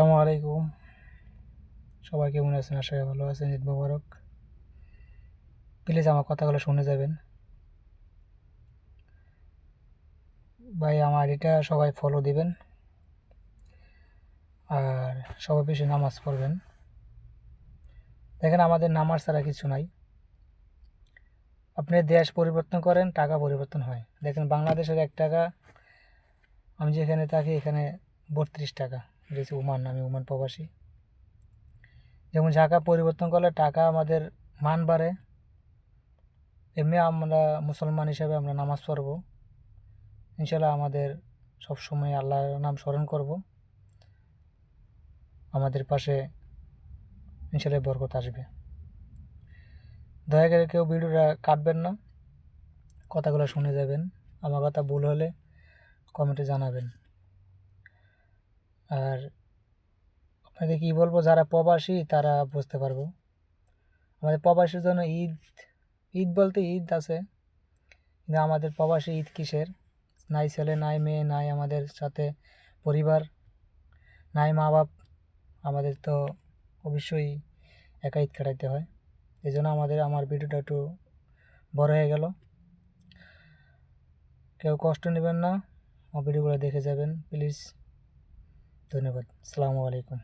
আসসালামু আলাইকুম। সবাই কেমন আছেন? আশা করি ভালো আছেন। ঈদ মোবারক। প্লিজ আমার কথাগুলো শুনে যাবেন। ভাই আমার এটা সবাই ফলো দিবেন আর সবাই বেশি নামাজ পড়বেন। দেখেন আমাদের নামাজ ছাড়া কিছু নাই। আপনি দেশ পরিবর্তন করেন, টাকা পরিবর্তন হয়। দেখেন বাংলাদেশের 1 টাকা, আমি যেখানে থাকি এখানে 32 টাকা। এটা হচ্ছে ওমান, আমি ওমান প্রবাসী। যেমন জায়গা পরিবর্তন করলে টাকা আমাদের মান বাড়ে। এমনি আমরা মুসলমান হিসাবে আমরা নামাজ পড়বো, ইনশাল্লাহ আমাদের সবসময় আল্লাহর নাম স্মরণ করব, আমাদের পাশে ইনশাল্লাহ বরকত আসবে। দয়া করে কেউ ভিডিওটা কাটবেন না, কথাগুলো শুনে যাবেন। আমার কথা ভুল হলে কমেন্টে জানাবেন। আর আপনাদের কী বলবো, যারা প্রবাসী তারা বুঝতে পারবো। আমাদের প্রবাসীর জন্য ঈদ, ঈদ বলতে ঈদ আছে, কিন্তু আমাদের প্রবাসী ঈদ কিসের? নাই ছেলে নাই মেয়ে, নাই আমাদের সাথে পরিবার, নাই মা বাপ। আমাদের তো অবশ্যই একা ঈদ কাটাইতে হয়। এই জন্য আমার ভিডিওটা একটু বড় হয়ে গেল। কেউ কষ্ট নেবেন না, আমার ভিডিওগুলো দেখে যাবেন প্লিজ। ধন্যবাদ। আসসালামু আলাইকুম।